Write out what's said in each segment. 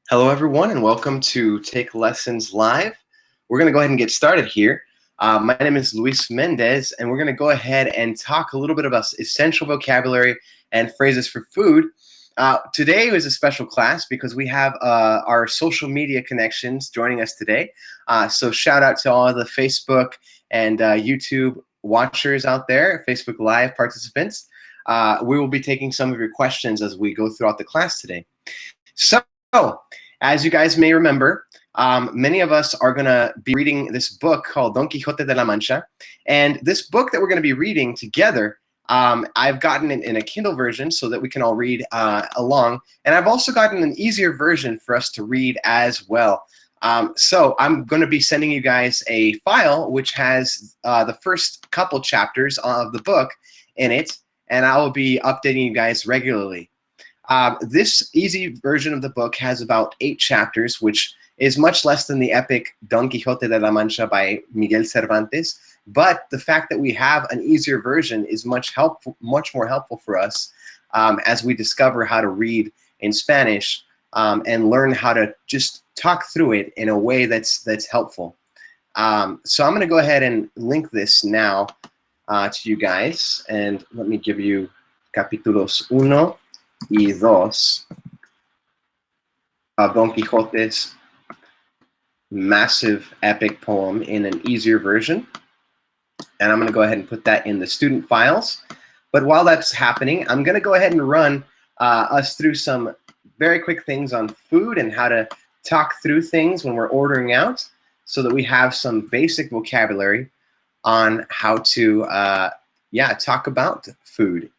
Hello, everyone, and welcome to Take Lessons Live. We're going to go ahead and get started here. My name is Luis Mendez, and we're going to go ahead and talk a little bit about essential vocabulary and phrases for food. Today is a special class because we have our social media connections joining us today. So shout out to all the Facebook and YouTube watchers out there, Facebook Live participants. We will be taking some of your questions as we go throughout the class today. So, as you guys may remember, many of us are going to be reading this book called Don Quixote de la Mancha. And this book that we're going to be reading together, I've gotten it in a Kindle version so that we can all read along. And I've also gotten an easier version for us to read as well. So I'm going to be sending you guys a file which has the first couple chapters of the book in it, and I will be updating you guys regularly. This easy version of the book has about 8 chapters, which is much less than the epic Don Quixote de la Mancha by Miguel Cervantes. But the fact that we have an easier version is much more helpful for us as we discover how to read in Spanish and learn how to just talk through it in a way that's helpful. So I'm going to go ahead and link this now to you guys, and let me give you capítulos 1 y 2 of Don Quixote's massive epic poem in an easier version. And I'm going to go ahead and put that in the student files. But while that's happening, I'm going to go ahead and run us through some very quick things on food and how to talk through things when we're ordering out so that we have some basic vocabulary on how to talk about food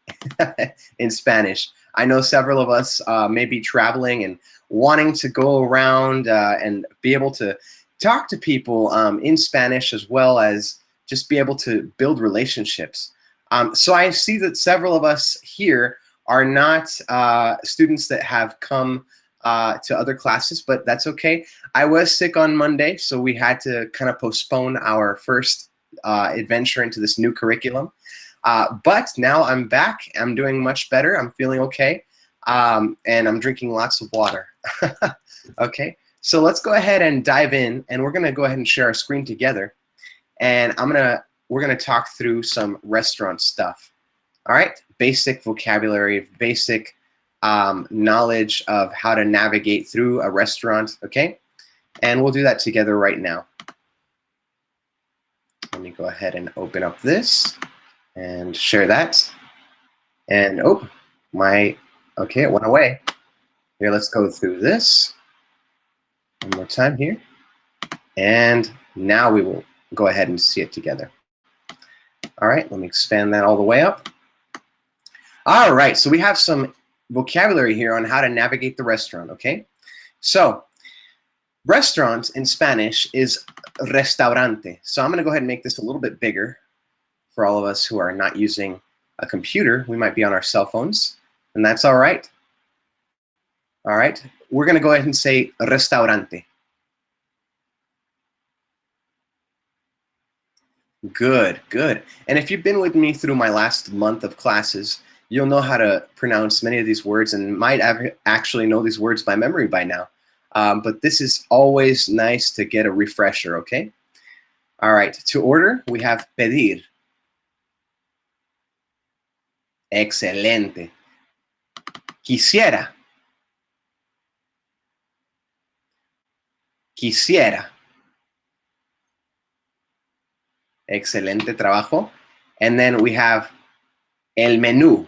in Spanish. I know several of us may be traveling and wanting to go around and be able to talk to people in Spanish, as well as just be able to build relationships. So I see that several of us here are not students that have come to other classes, but that's okay. I was sick on Monday, so we had to kind of postpone our first adventure into this new curriculum. But now I'm back. I'm doing much better. I'm feeling okay. And I'm drinking lots of water. Okay, so let's go ahead and dive in, and we're going to go ahead and share our screen together. And we're going to talk through some restaurant stuff. All right, basic vocabulary, basic knowledge of how to navigate through a restaurant. Okay, and we'll do that together right now. Let me go ahead and open up this and share that. And okay, it went away. Here, let's go through this one more time here. And now we will go ahead and see it together. All right, let me expand that all the way up. All right, so we have some vocabulary here on how to navigate the restaurant, okay? So, restaurant in Spanish is restaurante. So I'm going to go ahead and make this a little bit bigger for all of us who are not using a computer. We might be on our cell phones, and that's all right. All right, we're going to go ahead and say restaurante. Good, good. And if you've been with me through my last month of classes, you'll know how to pronounce many of these words and might actually know these words by memory by now. But this is always nice to get a refresher, okay? All right, to order, we have pedir. Excelente. Quisiera. Quisiera. Excelente trabajo. And then we have el menú.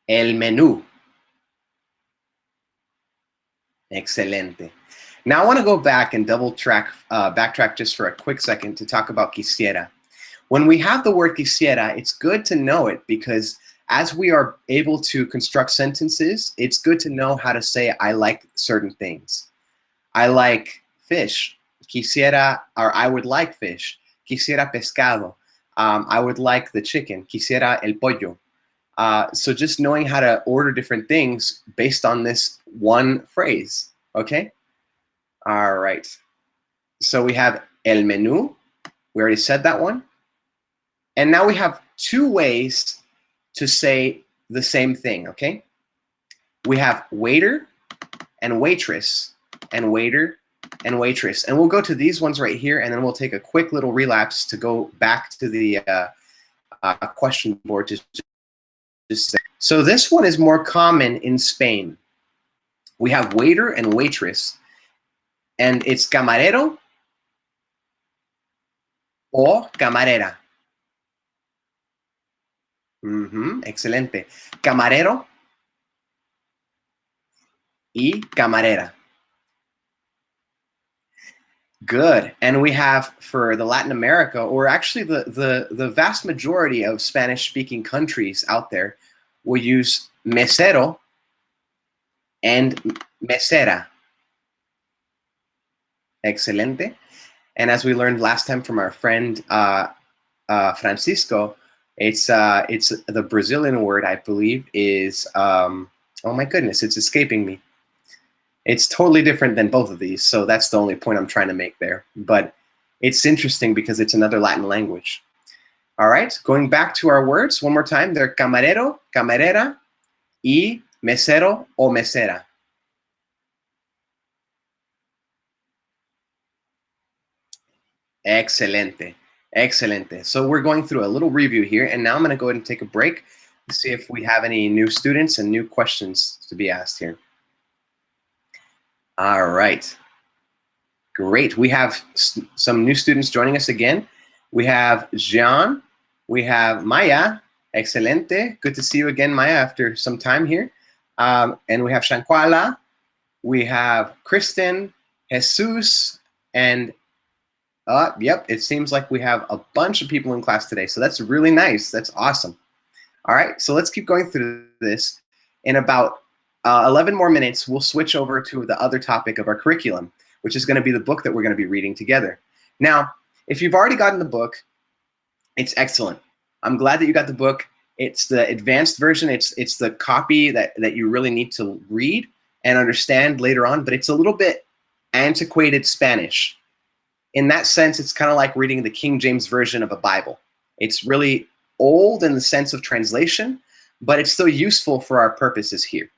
El menú. Excelente. Now I want to go back and backtrack just for a quick second to talk about quisiera. When we have the word quisiera, it's good to know it because as we are able to construct sentences, it's good to know how to say I like certain things. I like fish. Quisiera, or I would like fish. Quisiera pescado. I would like the chicken. Quisiera el pollo. So just knowing how to order different things based on this one phrase, okay? All right. So we have el menú. We already said that one. And now we have 2 ways to say the same thing, okay? We have waiter and waitress and waiter and waitress. And we'll go to these ones right here, and then we'll take a quick little relapse to go back to the question board to just say. So this one is more common in Spain. We have waiter and waitress, and it's camarero o camarera. Excelente. Camarero y camarera. Good. And we have for the Latin America, or actually the vast majority of Spanish-speaking countries out there, will use mesero and mesera. Excelente. And as we learned last time from our friend Francisco, it's the Brazilian word, I believe, is oh my goodness, it's escaping me. It's totally different than both of these, so that's the only point I'm trying to make there. But it's interesting because it's another Latin language. All right, going back to our words one more time. They're camarero, camarera, y mesero o mesera. Excelente, excelente. So we're going through a little review here, and now I'm going to go ahead and take a break to see if we have any new students and new questions to be asked here. All right. Great. We have some new students joining us again. We have Jean. We have Maya. Excelente. Good to see you again, Maya, after some time here. And we have Shankwala. We have Kristen, Jesus, and yep, it seems like we have a bunch of people in class today. So that's really nice. That's awesome. All right, so let's keep going through this. In about 11 more minutes, we'll switch over to the other topic of our curriculum, which is going to be the book that we're going to be reading together. Now, if you've already gotten the book, it's excellent. I'm glad that you got the book. It's the advanced version. It's the copy that you really need to read and understand later on, but it's a little bit antiquated Spanish. In that sense, it's kind of like reading the King James Version of a Bible. It's really old in the sense of translation, but it's still useful for our purposes here.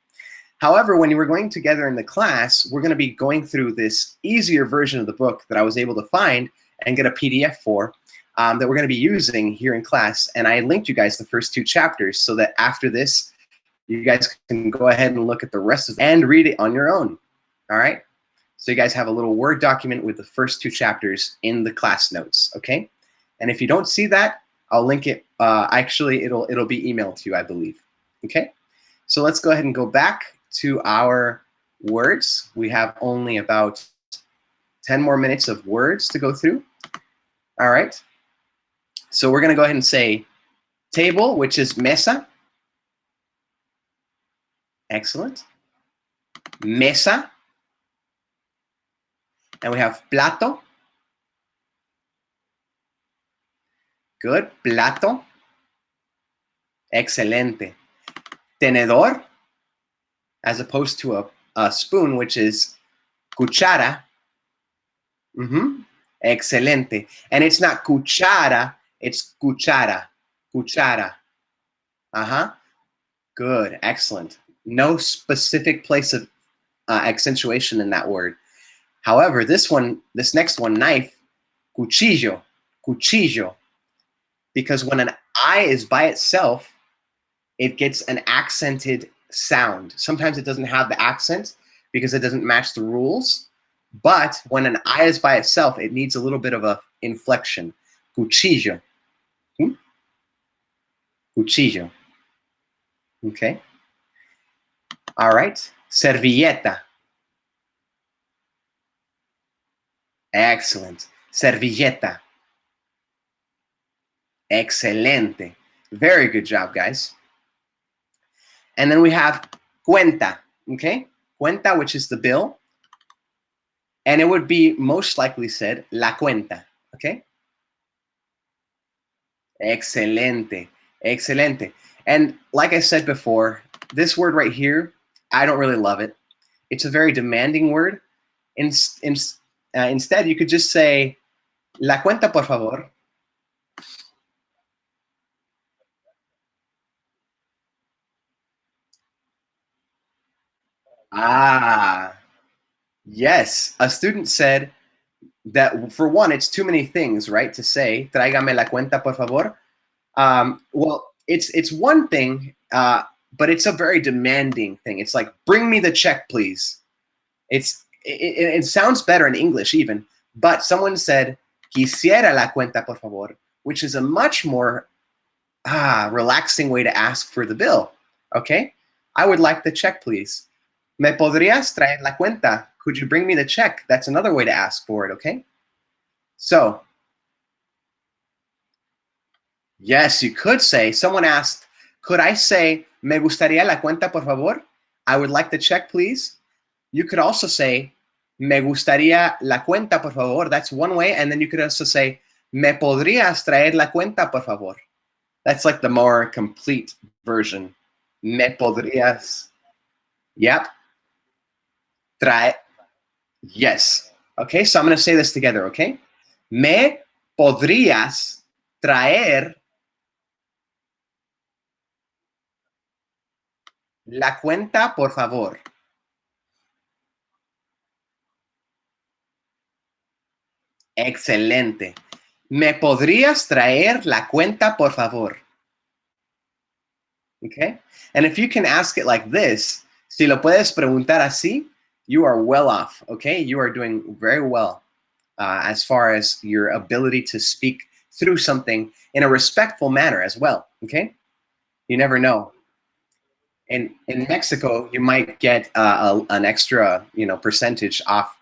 However, when we're going together in the class, we're going to be going through this easier version of the book that I was able to find and get a PDF for that we're going to be using here in class. And I linked you guys the first 2 chapters so that after this, you guys can go ahead and look at the rest of it and read it on your own. All right? So you guys have a little Word document with the first 2 chapters in the class notes, okay? And if you don't see that, I'll link it. Actually, it'll be emailed to you, I believe. Okay? So let's go ahead and go back to our words. We have only about 10 more minutes of words to go through. All right. So we're going to go ahead and say table, which is mesa. Excellent. Mesa. And we have plato. Good. Plato. Excelente. Tenedor, as opposed to a spoon, which is cuchara. Excelente. And it's not cuchara, it's cuchara. Cuchara. Good. Excellent. No specific place of accentuation in that word. However, this next one, knife, cuchillo. Cuchillo. Because when an I is by itself, it gets an accented sound. Sometimes it doesn't have the accent because it doesn't match the rules. But when an I is by itself, it needs a little bit of a inflection. Cuchillo. Cuchillo. Okay. All right. Servilleta. Excellent. Servilleta. Excelente. Very good job, guys. And then we have cuenta. Okay. Cuenta, which is the bill. And it would be most likely said la cuenta. Okay. Excelente. Excelente. And like I said before, this word right here, I don't really love it. It's a very demanding word. Instead, you could just say, la cuenta, por favor. Ah, yes. A student said that for one, it's too many things, right? To say, tráigame la cuenta, por favor. Well, it's one thing, but it's a very demanding thing. It's like, bring me the check, please. It sounds better in English even, but someone said, quisiera la cuenta, por favor, which is a much more relaxing way to ask for the bill. Okay, I would like the check, please. ¿Me podrías traer la cuenta? Could you bring me the check? That's another way to ask for it. Okay, so yes, you could say, someone asked, could I say, me gustaría la cuenta, por favor? I would like the check, please. You could also say, me gustaría la cuenta, por favor. That's one way. And then you could also say, me podrías traer la cuenta, por favor. That's like the more complete version. Me podrías. Yep. Traer. Yes. Okay, so I'm going to say this together, okay? Me podrías traer la cuenta, por favor. Excelente. ¿Me podrías traer la cuenta, por favor? Okay? And if you can ask it like this, si lo puedes preguntar así, you are well off, okay? You are doing very well as far as your ability to speak through something in a respectful manner as well, okay? You never know. In Mexico, you might get an extra, percentage off.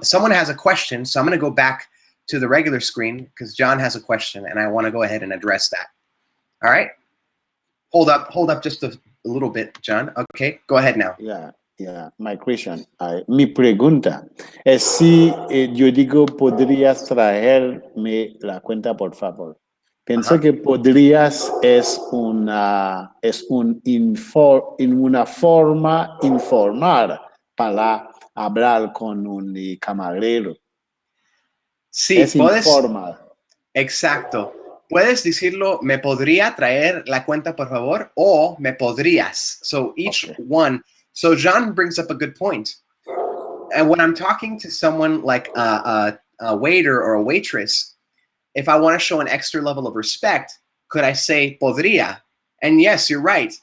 Someone has a question, so I'm going to go back to the regular screen because John has a question, and I want to go ahead and address that. All right. Hold up, just a little bit, John. Okay, go ahead now. Yeah. My question. Mi pregunta es si yo digo podrías traerme la cuenta, por favor. Pienso que podrías es una forma informal para hablar con un camarero. Sí, es informal. Exacto. Puedes decirlo, me podría traer la cuenta, por favor, o me podrías. So each one. So Jean brings up a good point. And when I'm talking to someone like a waiter or a waitress, if I want to show an extra level of respect, could I say podría? And yes, you're right.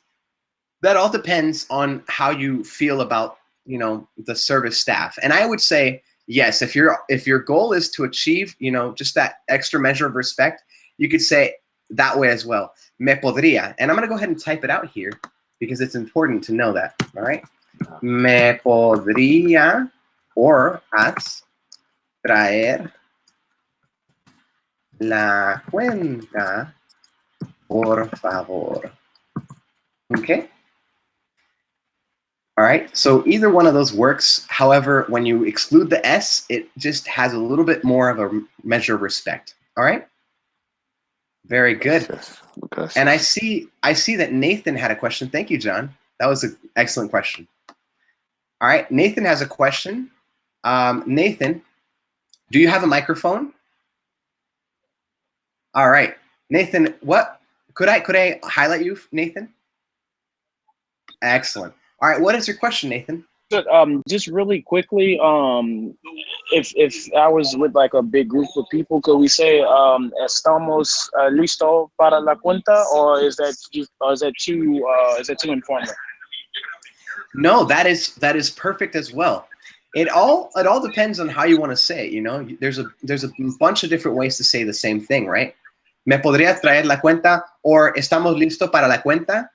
That all depends on how you feel about, the service staff. And I would say, yes, if your goal is to achieve, just that extra measure of respect, you could say that way as well. Me podría. And I'm going to go ahead and type it out here because it's important to know that. All right. Me podría or as traer la cuenta, por favor. Okay. All right, so either one of those works. However, when you exclude the S, it just has a little bit more of a measure of respect. All right? Very good. Yes. And I see that Nathan had a question. Thank you, John. That was an excellent question. All right, Nathan has a question. Nathan, do you have a microphone? All right, Nathan, what could I highlight you, Nathan? Excellent. All right, what is your question, Nathan? Just really quickly, if I was with like a big group of people, could we say estamos listo para la cuenta, or is that too informal? No, that is perfect as well. It all depends on how you want to say it. There's a bunch of different ways to say the same thing, right? Me podrías traer la cuenta, or estamos listo para la cuenta.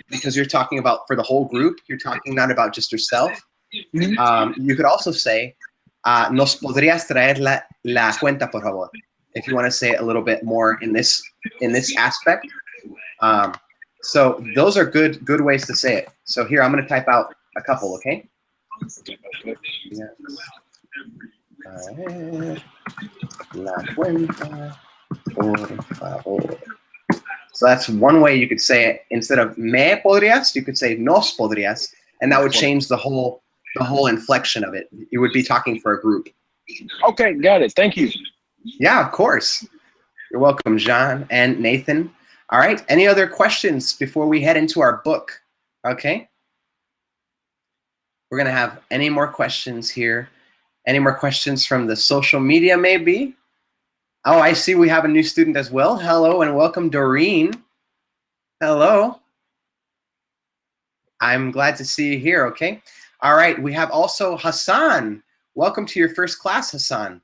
Because you're talking about for the whole group, you're talking not about just yourself. You could also say, nos podrías traer la cuenta, por favor, if you want to say it a little bit more in this aspect. So those are good ways to say it. So here, I'm going to type out a couple, okay? Yes. La cuenta, por favor. So that's one way you could say it. Instead of me podrías, you could say nos podrías, and that would change the whole inflection of it. You would be talking for a group. Okay, got it. Thank you. Yeah, of course. You're welcome, John and Nathan. All right. Any other questions before we head into our book? Okay. We're going to have any more questions here. Any more questions from the social media, maybe? Oh, I see we have a new student as well. Hello and welcome, Doreen. Hello. I'm glad to see you here, okay? All right, we have also Hassan. Welcome to your first class, Hassan.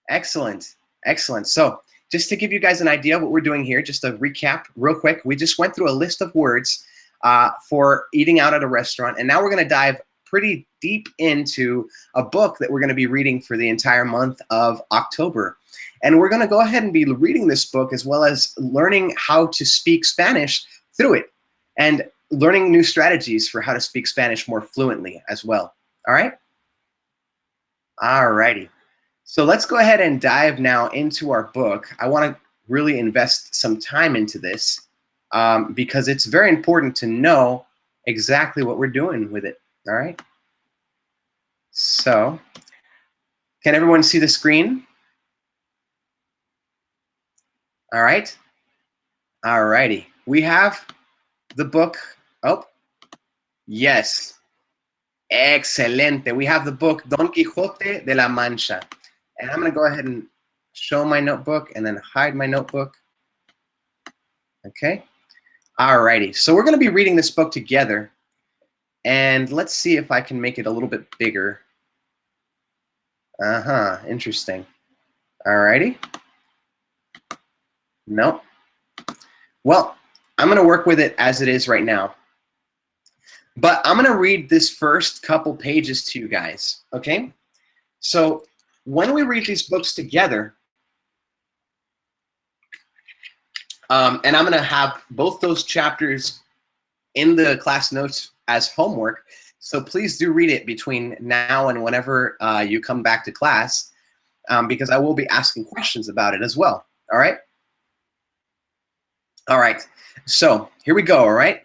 Excellent, excellent. So just to give you guys an idea of what we're doing here, just to recap real quick, we just went through a list of words for eating out at a restaurant, and now we're gonna dive pretty deep into a book that we're gonna be reading for the entire month of October. And we're gonna go ahead and be reading this book as well as learning how to speak Spanish through it and learning new strategies for how to speak Spanish more fluently as well. All right? All righty. So let's go ahead and dive now into our book. I want to really invest some time into this because it's very important to know exactly what we're doing with it. All right? So can everyone see the screen? All right. All righty. We have the book. Oh, yes. Excelente. We have the book Don Quixote de la Mancha. And I'm going to go ahead and show my notebook and then hide my notebook. Okay. All righty. So we're going to be reading this book together. And let's see if I can make it a little bit bigger. Interesting. All righty. No. Well, I'm going to work with it as it is right now. But I'm going to read this first couple pages to you guys, okay? So when we read these books together, and I'm going to have both those chapters in the class notes as homework, so please do read it between now and whenever you come back to class, because I will be asking questions about it as well, all right? All right, so here we go, all right?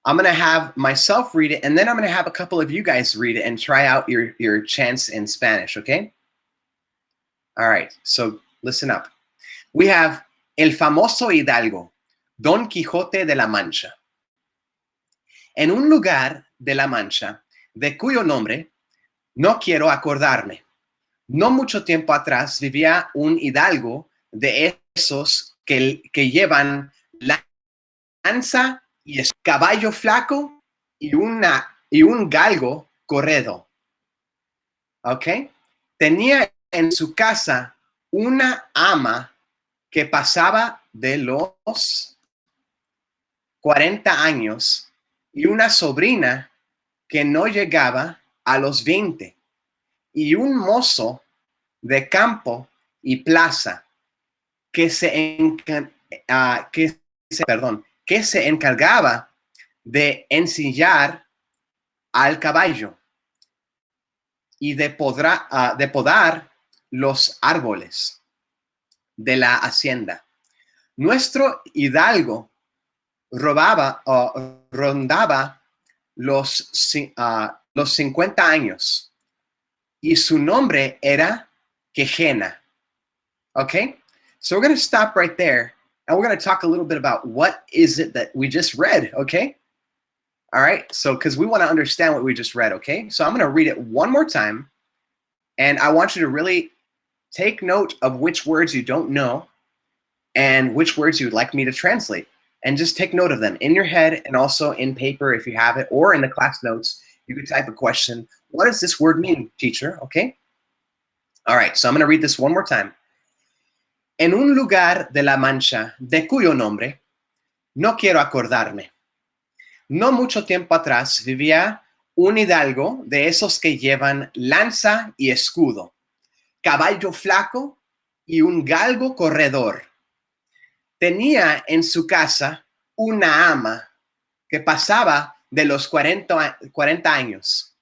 I'm going to have myself read it, and then I'm going to have a couple of you guys read it and try out your chance in Spanish, okay? All right, so listen up. We have El famoso hidalgo, Don Quijote de la Mancha. En un lugar de la Mancha, de cuyo nombre no quiero acordarme, no mucho tiempo atrás vivía un hidalgo de esos que llevan lanza y caballo flaco y un galgo corredo. ¿Ok? Tenía en su casa una ama que pasaba de los 40 años y una sobrina que no llegaba a los 20 y un mozo de campo y plaza que se encargaba de ensillar al caballo y de podar los árboles de la hacienda. Nuestro hidalgo rondaba los 50 años y su nombre era Quejena. Okay? So we're going to stop right there and we're going to talk a little bit about what is it that we just read, okay? All right, so because we want to understand what we just read, okay? So I'm going to read it one more time, and I want you to really take note of which words you don't know and which words you'd like me to translate. And just take note of them in your head and also in paper if you have it, or in the class notes. You could type a question. What does this word mean, teacher? Okay? All right, so I'm going to read this one more time. En un lugar de la Mancha, de cuyo nombre no quiero acordarme. No mucho tiempo atrás vivía un hidalgo de esos que llevan lanza y escudo, caballo flaco y un galgo corredor. Tenía en su casa una ama que pasaba de los 40 años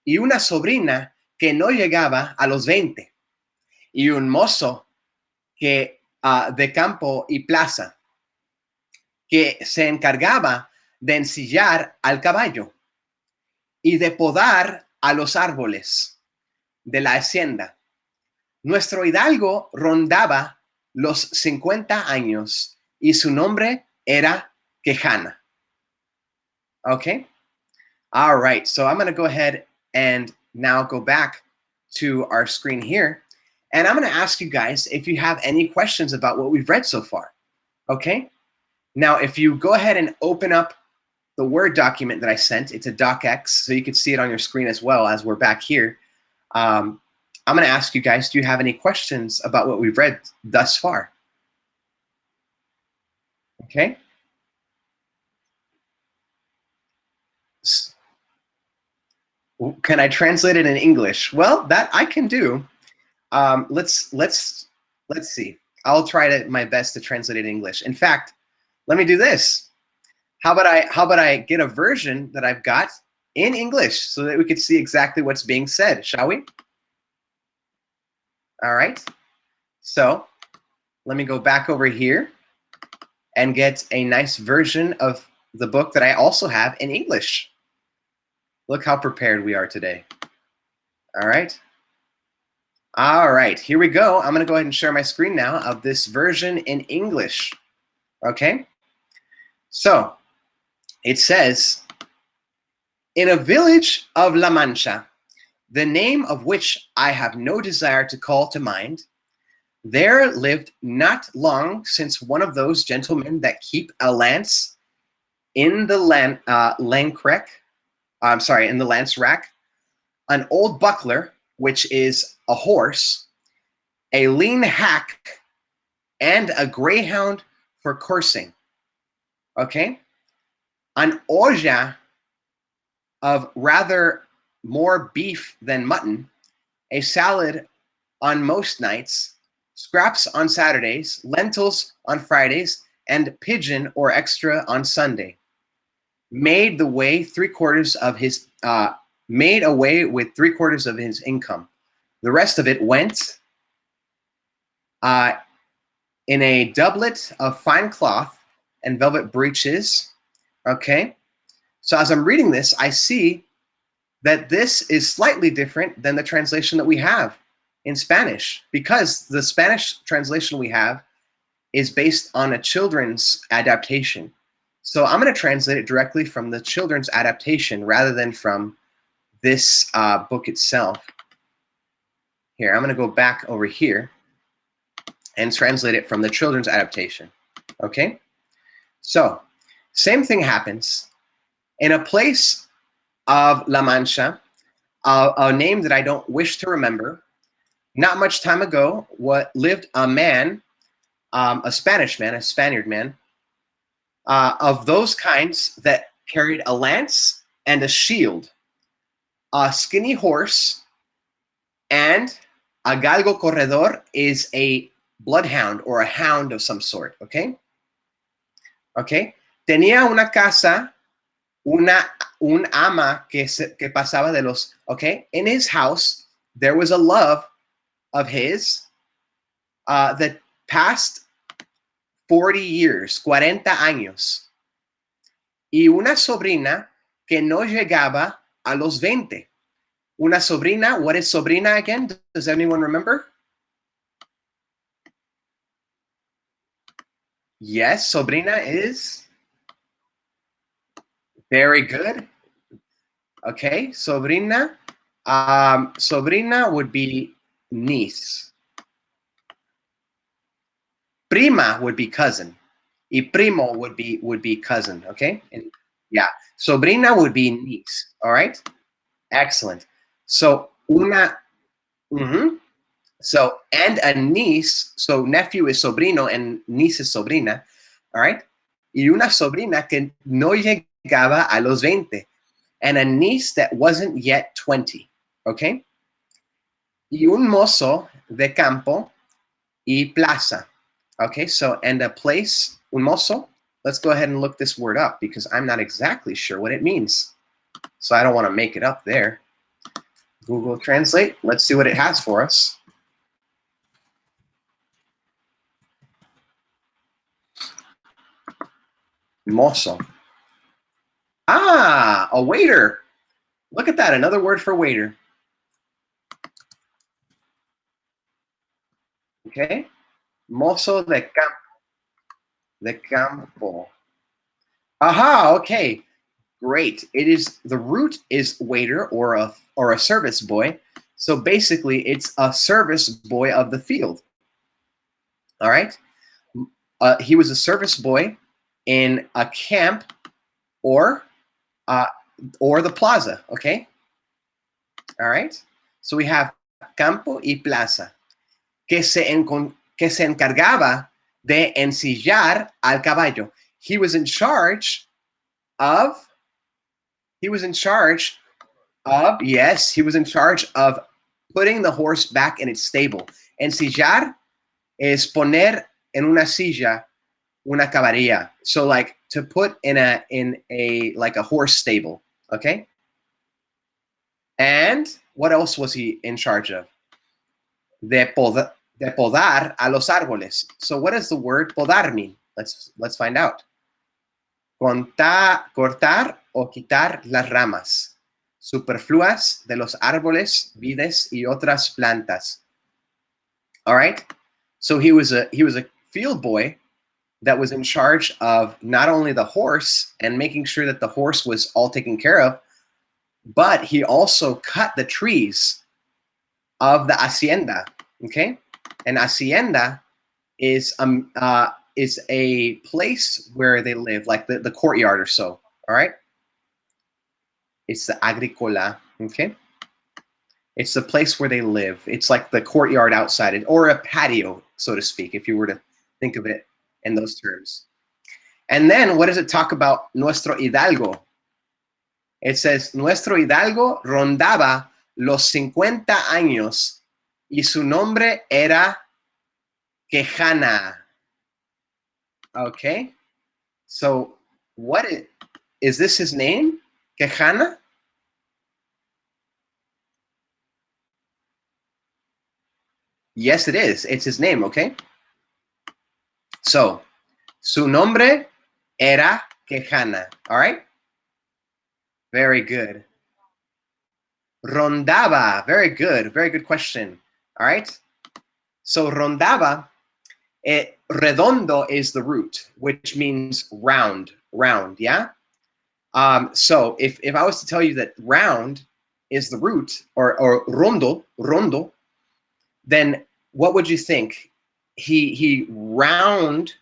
y una sobrina que no llegaba a los 20 y un mozo de campo y plaza que se encargaba de ensillar al caballo y de podar a los árboles de la hacienda. Nuestro hidalgo rondaba los 50 años y su nombre era Quejana. Okay? All right, so I'm going to go ahead and now go back to our screen here. And I'm going to ask you guys if you have any questions about what we've read so far. Okay? Now, if you go ahead and open up the Word document that I sent, it's a docx, so you can see it on your screen as well as we're back here. I'm going to ask you guys, do you have any questions about what we've read thus far? Okay? Can I translate it in English? Well, that I can do. Let's see. I'll try my best to translate it in English. In fact, let me do this. How about I get a version that I've got in English so that we could see exactly what's being said, shall we? All right. So let me go back over here and get a nice version of the book that I also have in English. Look how prepared we are today. All right. All right, here we go. I'm going to go ahead and share my screen now of this version in English. Okay. So it says, in a village of La Mancha, the name of which I have no desire to call to mind, there lived not long since one of those gentlemen that keep a lance in the in the lance rack, an old buckler, which is a horse, a lean hack, and a greyhound for coursing. Okay? An olla of rather more beef than mutton, a salad on most nights, scraps on Saturdays, lentils on Fridays, and pigeon or extra on Sunday. Made away with 3/4 of his income. The rest of it went in a doublet of fine cloth and velvet breeches. Okay, so as I'm reading this, I see that this is slightly different than the translation that we have in Spanish, because the Spanish translation we have is based on a children's adaptation. So I'm going to translate it directly from the children's adaptation rather than from this book itself. Here, I'm going to go back over here and translate it from the children's adaptation. Okay? So, same thing happens. In a place of La Mancha, a name that I don't wish to remember, not much time ago, lived a man, a Spaniard man, of those kinds that carried a lance and a shield, a skinny horse, and a galgo corredor is a bloodhound or a hound of some sort, okay? Okay. Tenía una casa, un ama que pasaba de los, okay? In his house, there was a love of his that passed 40 years, 40 años. Y una sobrina que no llegaba a los 20. Una sobrina, what is sobrina again? Does anyone remember? Yes, sobrina is very good. Okay, sobrina. Sobrina would be niece. Prima would be cousin. Y primo would be cousin, okay? And yeah, sobrina would be niece, all right? Excellent. So una, so, and a niece, so nephew is sobrino and niece is sobrina, all right? Y una sobrina que no llegaba a los 20, and a niece that wasn't yet 20, okay? Y un mozo de campo y plaza, okay? So, and a place, un mozo, let's go ahead and look this word up because I'm not exactly sure what it means. So I don't want to make it up there. Google Translate, let's see what it has for us. Mozo. Ah, a waiter. Look at that, another word for waiter. Okay, mozo de campo. De campo. Aha, okay. Great. It is, the root is waiter or a service boy. So basically, it's a service boy of the field. All right. He was a service boy in a camp or the plaza. Okay. All right. So we have campo y plaza, que se encargaba de ensillar al caballo. He was in charge of. Yes, he was in charge of putting the horse back in its stable. Ensillar es poner en una silla una caballería. So like to put in a like a horse stable, okay? And what else was he in charge of? De podar a los árboles. So what does the word podar mean? Let's find out. Cortar o quitar las ramas superfluas de los árboles, vides y otras plantas. All right? So he was a field boy that was in charge of not only the horse and making sure that the horse was all taken care of, but he also cut the trees of the hacienda. Okay, and hacienda is a place where they live, like the courtyard or so. All right, it's the agricola. Okay, it's the place where they live. It's like the courtyard outside it, or a patio, so to speak, if you were to think of it in those terms. And then what does it talk about nuestro hidalgo? It says, nuestro hidalgo rondaba los 50 años y su nombre era Quejana. Okay, so what is this his name? Quejana? Yes, it is. It's his name, okay? So, su nombre era Quejana, all right? Very good. Rondaba, very good question, all right? So rondaba, redondo is the root, which means round, yeah? So if I was to tell you that round is the root, or rondo, then what would you think? He round,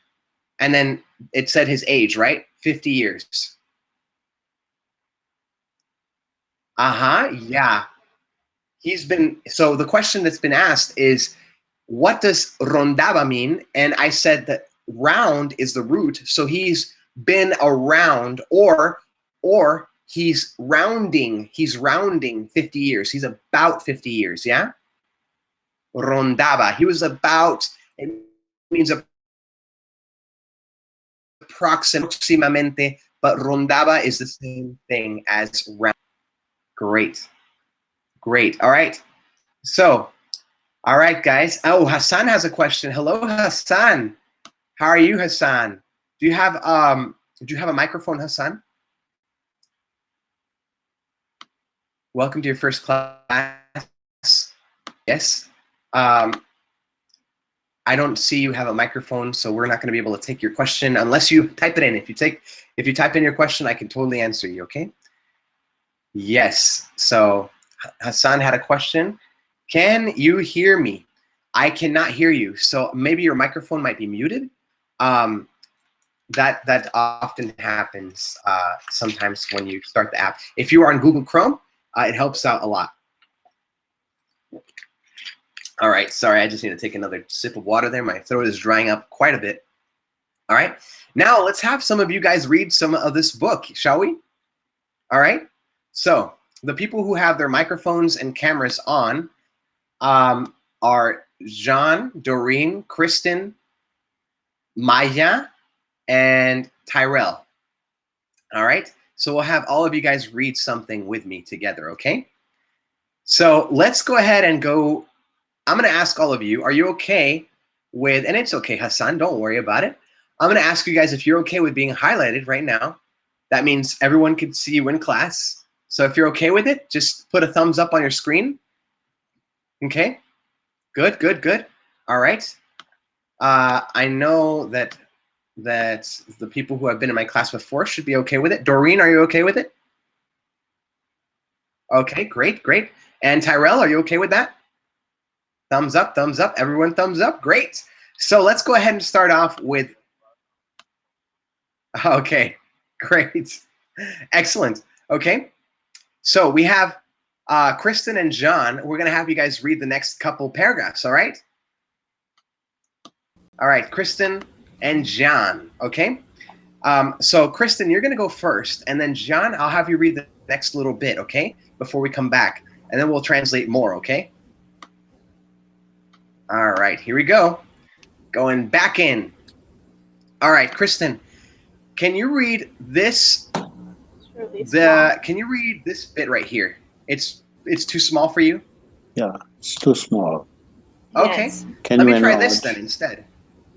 and then it said his age, right? 50 years. Yeah. So the question that's been asked is, what does rondaba mean? And I said that round is the root, so he's been around, or he's rounding 50 years. He's about 50 years, yeah? Rondaba. He was about, it means approximatamente, but rondaba is the same thing as round. Great. All right. So, all right, guys. Oh, Hassan has a question. Hello, Hassan. How are you, Hassan? Do you have a microphone, Hassan? Welcome to your first class. Yes. I don't see you have a microphone, so we're not going to be able to take your question unless you type it in. If you type in your question, I can totally answer you, okay? Yes. So Hassan had a question. Can you hear me? I cannot hear you. So maybe your microphone might be muted. That often happens sometimes when you start the app. If you are on Google Chrome, it helps out a lot. All right, sorry, I just need to take another sip of water there. My throat is drying up quite a bit. All right, now let's have some of you guys read some of this book, shall we? All right, so the people who have their microphones and cameras on are Jean, Doreen, Kristen, Maya, and Tyrell. All right, so we'll have all of you guys read something with me together, okay? So let's go ahead and go. I'm going to ask all of you, are you okay with, and it's okay, Hassan, don't worry about it. I'm going to ask you guys if you're okay with being highlighted right now. That means everyone can see you in class. So if you're okay with it, just put a thumbs up on your screen. Okay, good. All right. I know that that the people who have been in my class before should be okay with it. Doreen, are you okay with it? Okay, great, great. And Tyrell, are you okay with that? Thumbs up, thumbs up. Everyone thumbs up. Great. So let's go ahead and start off with, okay, great. Excellent. Okay. So we have Kristen and John. We're going to have you guys read the next couple paragraphs, all right? All right, Kristen and John, okay? So Kristen, you're going to go first, and then John, I'll have you read the next little bit, okay? Before we come back, and then we'll translate more, okay? All right, here we go. Going back in. All right, Kristen, can you read this? Can you read this bit right here? It's too small for you? Yeah, it's too small. Okay. Yes. Can Let you me try enlarge? this then instead.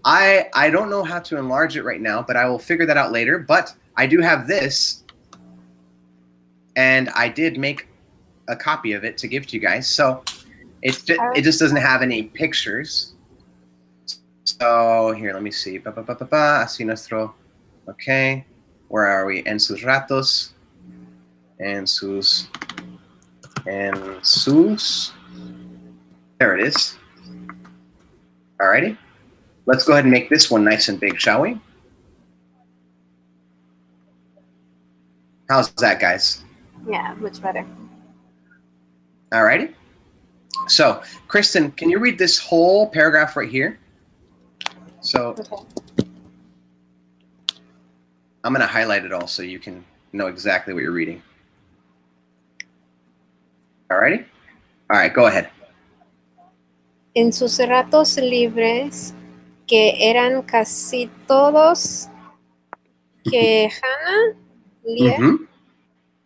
I don't know how to enlarge it right now, but I will figure that out later. But I do have this, and I did make a copy of it to give to you guys. So it just doesn't have any pictures. So here, let me see. Así nuestro. Okay. Where are we? En sus ratos. En sus. There it is. Alrighty. Let's go ahead and make this one nice and big, shall we? How's that, guys? Yeah, much better. Alrighty. So, Kristen, can you read this whole paragraph right here? So, Okay. I'm going to highlight it all so you can know exactly what you're reading. Alrighty? All right, go ahead. En sus ratos libres, que eran casi todos, que Hannah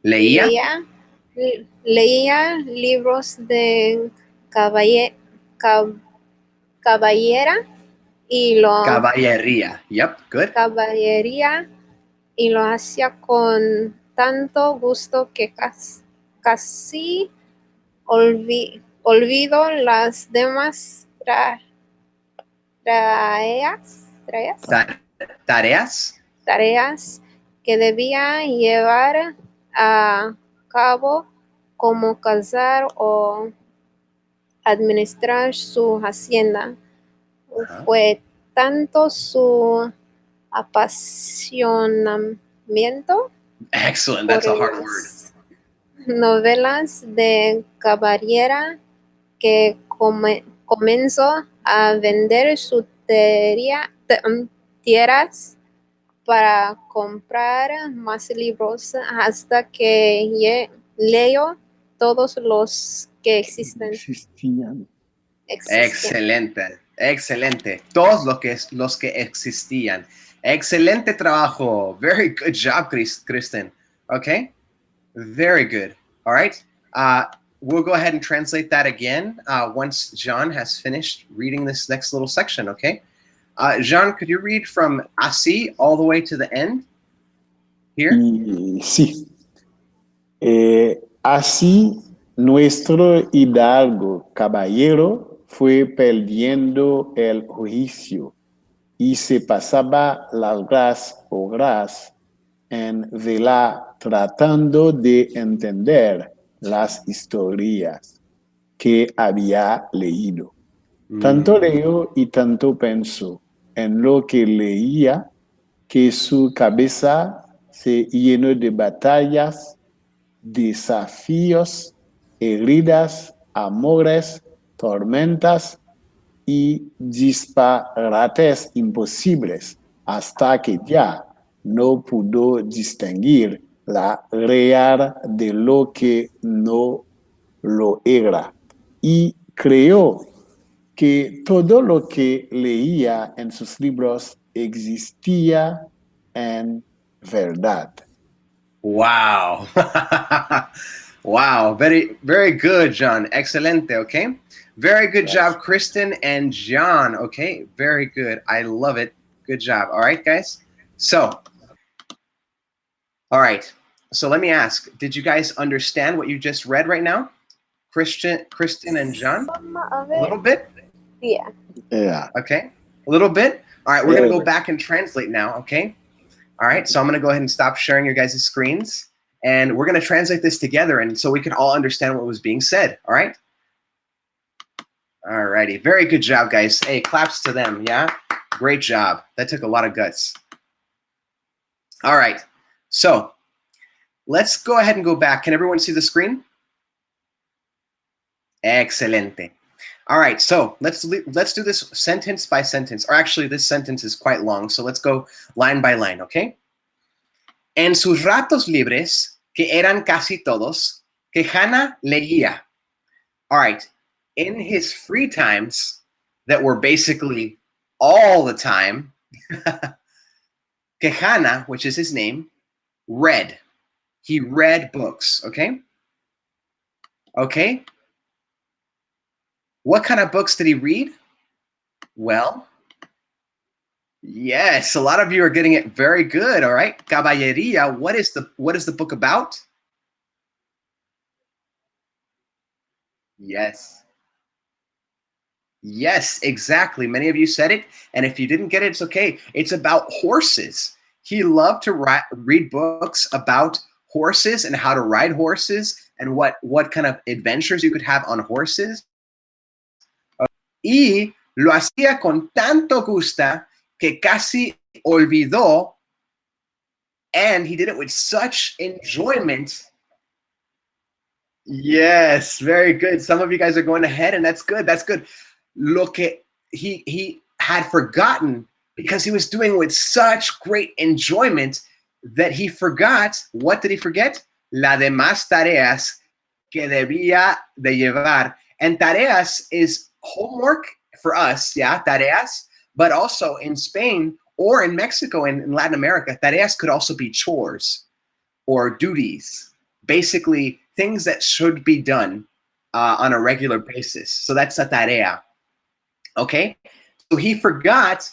Leía. leía libros de caballera y Caballería. Yep, good. caballería y lo hacía con tanto gusto que casi olvido las demás Tareas. tareas que debía llevar a cabo, como cazar o administrar su hacienda. Fue tanto su apasionamiento Excellent. That's a por hard word. las novelas de caballera que comenzó a vender sus tierras para comprar más libros hasta que leyó todos los que Existían. Excelente, excelente. Todos los que existían. Excelente trabajo. Very good job, Kristen. Okay? Very good. All right. We'll go ahead and translate that again once John has finished reading this next little section, okay? Jean, could you read from así all the way to the end? Here? Sí. Así nuestro hidalgo caballero fue perdiendo el juicio y se pasaba las horas en velar tratando de entender las historias que había leído. Tanto leyó y tanto pensó en lo que leía que su cabeza se llenó de batallas, desafíos, heridas, amores, tormentas y disparates imposibles hasta que ya no pudo distinguir la real de lo que no lo era y creyó que todo lo que leía en sus libros existía en verdad. Wow. Wow. Very, very good, John. Excelente, okay? Very good job, Kristen and John, okay? Very good. I love it. Good job. All right, guys? So, all right. So let me ask, did you guys understand what you just read right now? Kristen and John? Some of A little bit? Yeah. Yeah. Okay. A little bit? All right, we're going to go back and translate now, okay? All right, so I'm going to go ahead and stop sharing your guys' screens, and we're going to translate this together, and so we can all understand what was being said, all right? All righty, very good job, guys. Hey, claps to them, yeah? Great job. That took a lot of guts. All right, so let's go ahead and go back. Can everyone see the screen? Excelente. All right, so let's do this sentence by sentence. Or actually, this sentence is quite long, so let's go line by line, okay? En sus ratos libres, que eran casi todos, que Hannah leía. All right, in his free times, that were basically all the time, que Hannah, which is his name, read. He read books, okay? Okay? What kind of books did he read? Well, yes, a lot of you are getting it very good, all right? Caballería, what is the book about? Yes. Yes, exactly. Many of you said it, and if you didn't get it, it's okay. It's about horses. He loved to read books about horses and how to ride horses and what kind of adventures you could have on horses. Y lo hacía con tanto gusto que casi olvidó, and he did it with such enjoyment. Yes, very good. Some of you guys are going ahead, and that's good. That's good. Lo que he had forgotten, because he was doing with such great enjoyment, that he forgot. What did he forget? La demás tareas que debía de llevar. And tareas is homework for us, yeah, tareas. But also in Spain or in Mexico and in Latin America, tareas could also be chores or duties. Basically, things that should be done on a regular basis. So that's a tarea. Okay? So he forgot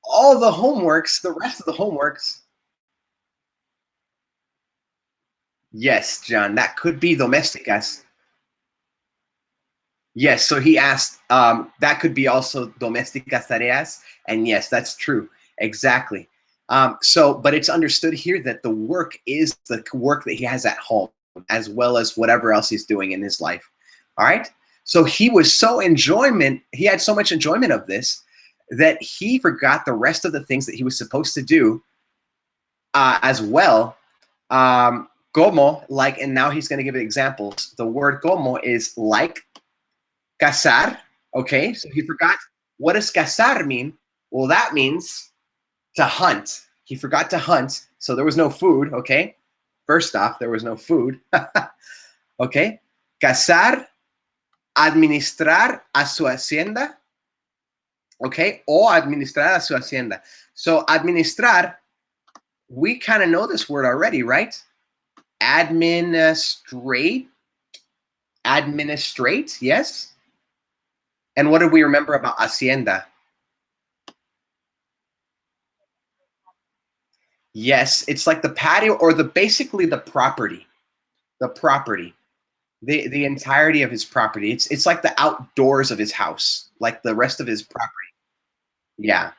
all the homeworks, the rest of the homeworks. Yes, John, that could be domésticas. Yes, so he asked, that could be also domésticas tareas. And yes, that's true. Exactly. But it's understood here that the work is the work that he has at home, as well as whatever else he's doing in his life. All right? So he had so much enjoyment of this, that he forgot the rest of the things that he was supposed to do as well. Como, like, and now he's going to give examples. The word como is like, cazar, okay? So he forgot. What does cazar mean? Well, that means to hunt. He forgot to hunt, so there was no food, okay? First off, there was no food. Okay? Cazar, administrar a su hacienda, okay? O administrar a su hacienda. So administrar, we kind of know this word already, right? Administrate, yes? And what did we remember about hacienda? Yes, it's like the patio or basically the property. The property. The entirety of his property. It's like the outdoors of his house, like the rest of his property. Yeah.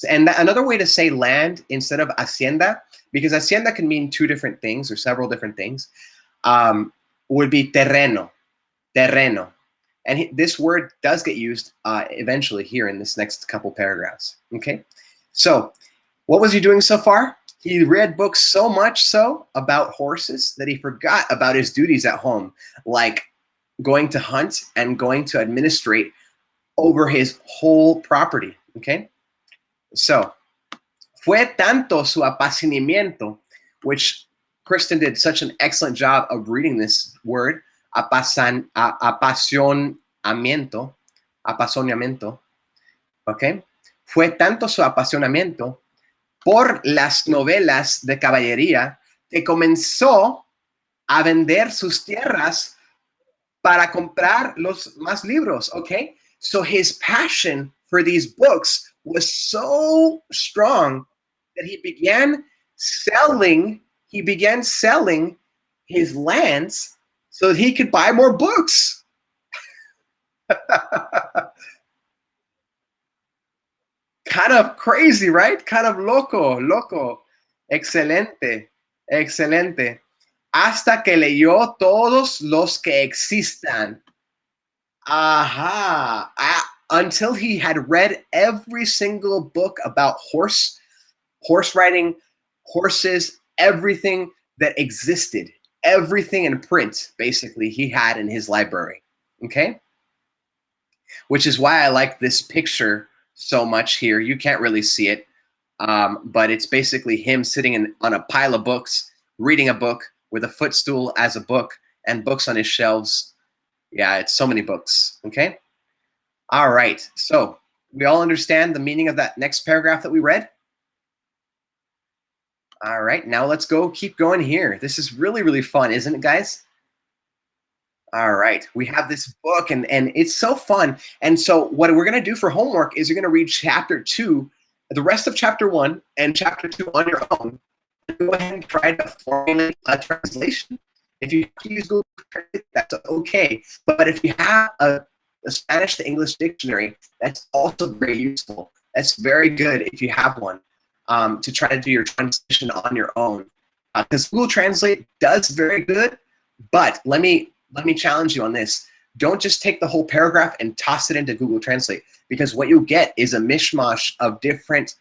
And another way to say land instead of hacienda, because hacienda can mean two different things or several different things, would be terreno. Terreno. And this word does get used eventually here in this next couple paragraphs. Okay. So what was he doing so far? He read books so much so about horses that he forgot about his duties at home, like going to hunt and going to administrate over his whole property. Okay? So, fue tanto su apasionamiento, which Kristen did such an excellent job of reading this word, apasionamiento, okay? Fue tanto su apasionamiento por las novelas de caballería que comenzó a vender sus tierras para comprar los más libros, okay? So his passion for these books was so strong that he began selling his lands so that he could buy more books. Kind of crazy, right? Kind of loco. Excelente, excelente. Hasta que leyó todos los que existan. Aha. Until he had read every single book about horse riding, horses, everything that existed, everything in print, basically, he had in his library. Okay? Which is why I like this picture so much here. You can't really see it, but it's basically him sitting on a pile of books, reading a book with a footstool as a book and books on his shelves. Yeah, it's so many books, okay? All right, so we all understand the meaning of that next paragraph that we read? All right, now let's keep going here. This is really, really fun, isn't it, guys? All right, we have this book and it's so fun. And so what we're gonna do for homework is you're gonna read chapter 2, the rest of chapter 1 and chapter 2 on your own. Go ahead and try to formulate a translation. If you use Google Translate, that's okay. But if you have a Spanish to English dictionary, that's also very useful. That's very good if you have one, to try to do your translation on your own. Because Google Translate does very good, but let me challenge you on this. Don't just take the whole paragraph and toss it into Google Translate, because what you'll get is a mishmash of different,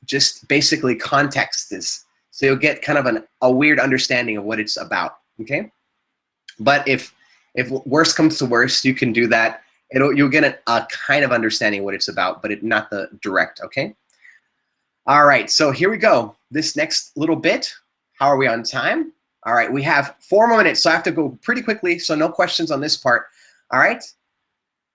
just basically contexts. So you'll get kind of a weird understanding of what it's about, okay? But if worst comes to worst, you can do that. You'll get a kind of understanding what it's about, but not the direct, okay? All right, so here we go. This next little bit, how are we on time? All right, we have 4 more minutes, so I have to go pretty quickly, so no questions on this part. All right?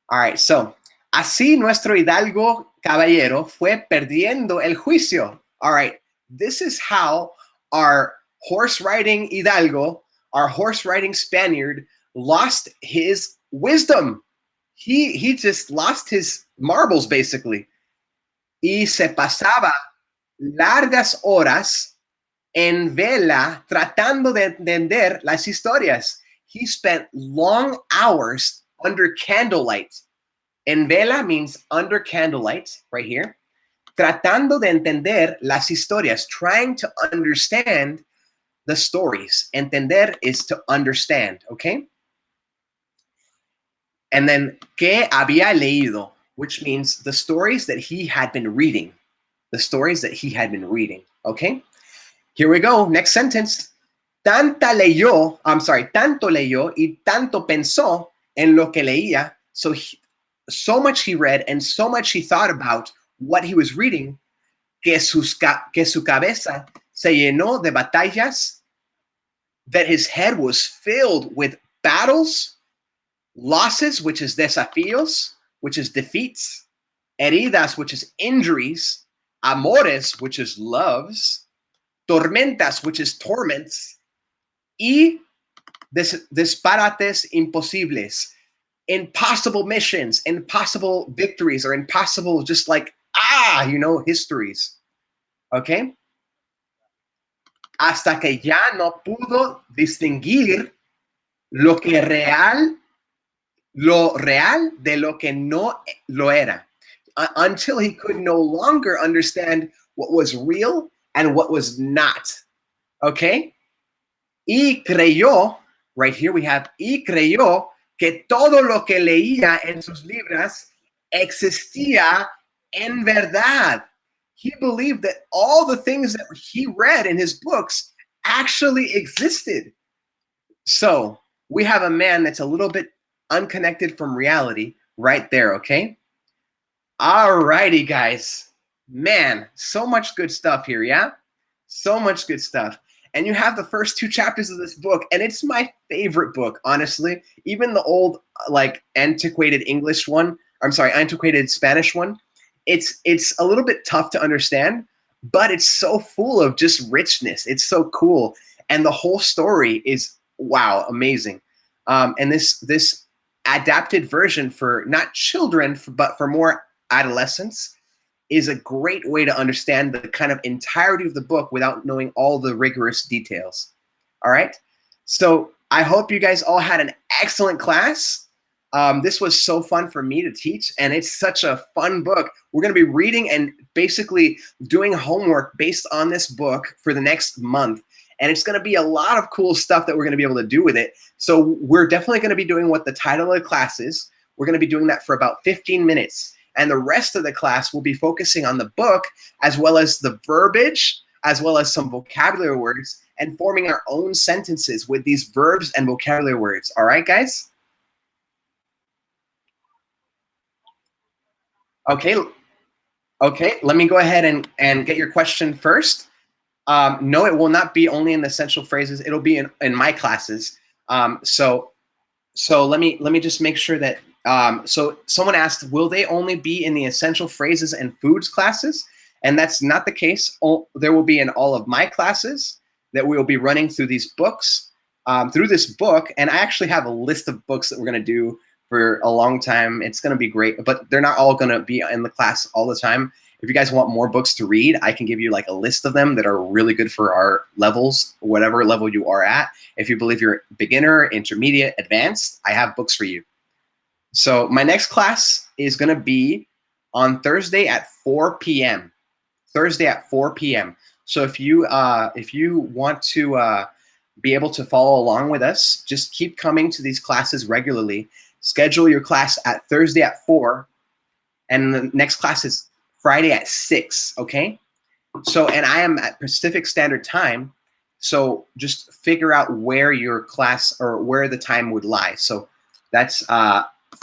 All right, so, así nuestro hidalgo caballero fue perdiendo el juicio. All right, this is how our horse riding hidalgo, our horse riding Spaniard, lost his wisdom. He just lost his marbles, basically. Y se pasaba largas horas en vela tratando de entender las historias. He spent long hours under candlelight. En vela means under candlelight, right here. Tratando de entender las historias, trying to understand the stories. Entender is to understand, okay? And then, que había leído, which means the stories that he had been reading. The stories that he had been reading, okay? Here we go, next sentence. Tanto leyó y tanto pensó en lo que leía. So much he read and so much he thought about what he was reading, que su cabeza se llenó de batallas, that his head was filled with battles, losses, which is desafíos, which is defeats, heridas, which is injuries, amores, which is loves, tormentas, which is torments, y disparates imposibles, impossible missions, impossible victories, or impossible just like, histories. Okay? Hasta que ya no pudo distinguir lo real de lo que no lo era. Until he could no longer understand what was real and what was not. Okay? Y creyó, right here we have, y creyó que todo lo que leía en sus libros existía en verdad. He believed that all the things that he read in his books actually existed. So we have a man that's a little bit unconnected from reality right there, okay? All righty, guys. Man, so much good stuff here, yeah? So much good stuff. And you have the first 2 chapters of this book, and it's my favorite book, honestly. Even the old, like, antiquated English one, antiquated Spanish one, it's a little bit tough to understand, but it's so full of just richness. It's so cool. And the whole story is, wow, amazing. And this adapted version for not children, but for more adolescents is a great way to understand the kind of entirety of the book without knowing all the rigorous details. All right? So I hope you guys all had an excellent class. This was so fun for me to teach, and it's such a fun book. We're going to be reading and basically doing homework based on this book for the next month. And it's going to be a lot of cool stuff that we're going to be able to do with it. So we're definitely going to be doing what the title of the class is. We're going to be doing that for about 15 minutes. And the rest of the class will be focusing on the book, as well as the verbiage, as well as some vocabulary words, and forming our own sentences with these verbs and vocabulary words. All right, guys? Okay. Okay, let me go ahead and get your question first. No, it will not be only in the essential phrases. It'll be in my classes. So let me just make sure that, so someone asked, will they only be in the essential phrases and foods classes? And that's not the case. There will be in all of my classes that we will be running through these books, through this book. And I actually have a list of books that we're going to do for a long time. It's going to be great, but they're not all going to be in the class all the time. If you guys want more books to read, I can give you like a list of them that are really good for our levels, whatever level you are at. If you believe you're beginner, intermediate, advanced, I have books for you. So my next class is going to be on Thursday at 4 p.m. Thursday at 4 p.m. So if you want to be able to follow along with us, just keep coming to these classes regularly. Schedule your class at Thursday at 4, and the next class is Friday at 6, okay? So, and I am at Pacific Standard Time, so just figure out where your class or where the time would lie. So that's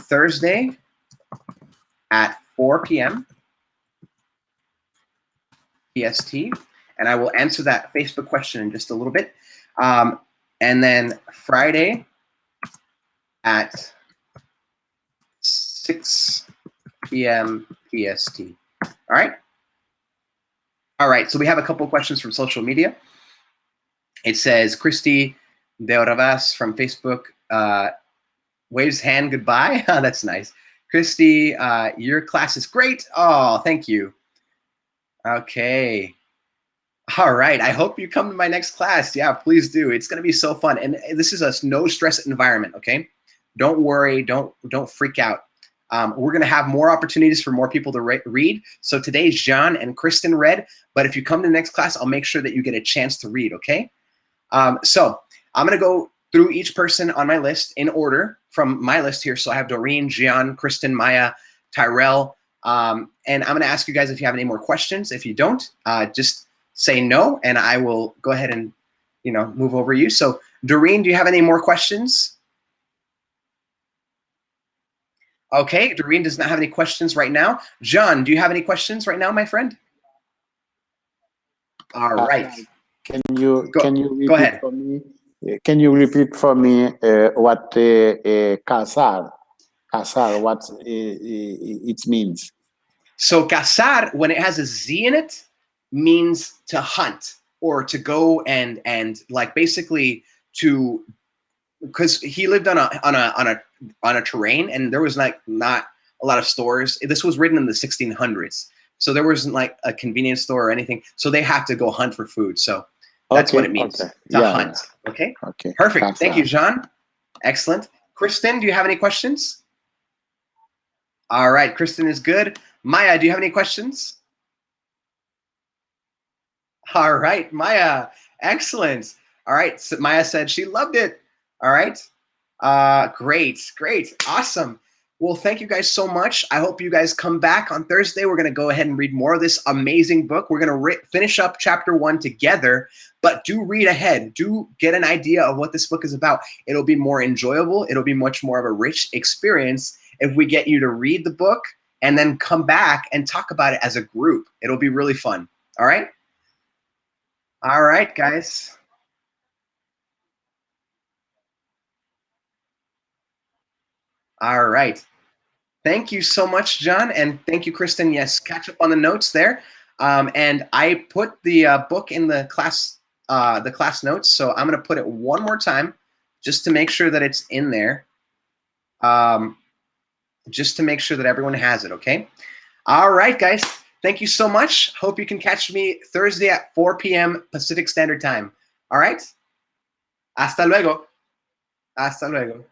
Thursday at 4 p.m. PST, and I will answer that Facebook question in just a little bit. And then Friday at 6 p.m. PST. All right? All right, so we have a couple of questions from social media. It says, Christy De Oravas from Facebook waves hand goodbye. That's nice. Christy, your class is great. Oh, thank you. Okay. All right, I hope you come to my next class. Yeah, please do. It's going to be so fun. And this is a no-stress environment, okay? Don't worry. Don't freak out. We're going to have more opportunities for more people to read. So today, Jean and Kristen read. But if you come to the next class, I'll make sure that you get a chance to read, okay? So I'm going to go through each person on my list in order from my list here. So I have Doreen, Gian, Kristen, Maya, Tyrell. And I'm going to ask you guys if you have any more questions. If you don't, just say no, and I will go ahead and, move over you. So Doreen, do you have any more questions? Okay, Doreen does not have any questions right now. John, do you have any questions right now, my friend? All right. Can you repeat go ahead for me? Can you repeat for me what cazar, what it means? So cazar, when it has a Z in it, means to hunt or to go and like basically to, because he lived on a terrain and there was like not a lot of stores. This was written in the 1600s, so there wasn't like a convenience store or anything. So they have to go hunt for food. So that's what it means to hunt. Okay. Okay. Perfect. Cazar. Thank you, Jean. Excellent. Kristen, do you have any questions? All right, Kristen is good. Maya, do you have any questions? All right, Maya, excellent. All right, so Maya said she loved it. All right, great, awesome. Well, thank you guys so much. I hope you guys come back on Thursday. We're going to go ahead and read more of this amazing book. We're going to finish up chapter 1 together, but do read ahead. Do get an idea of what this book is about. It'll be more enjoyable. It'll be much more of a rich experience if we get you to read the book and then come back and talk about it as a group. It'll be really fun. All right? All right, guys. All right. Thank you so much, John, and thank you, Kristen. Yes, catch up on the notes there. And I put the book in the class notes, so I'm going to put it one more time just to make sure that it's in there, just to make sure that everyone has it, okay? All right, guys. Thank you so much. Hope you can catch me Thursday at 4 p.m. Pacific Standard Time. All right? Hasta luego. Hasta luego.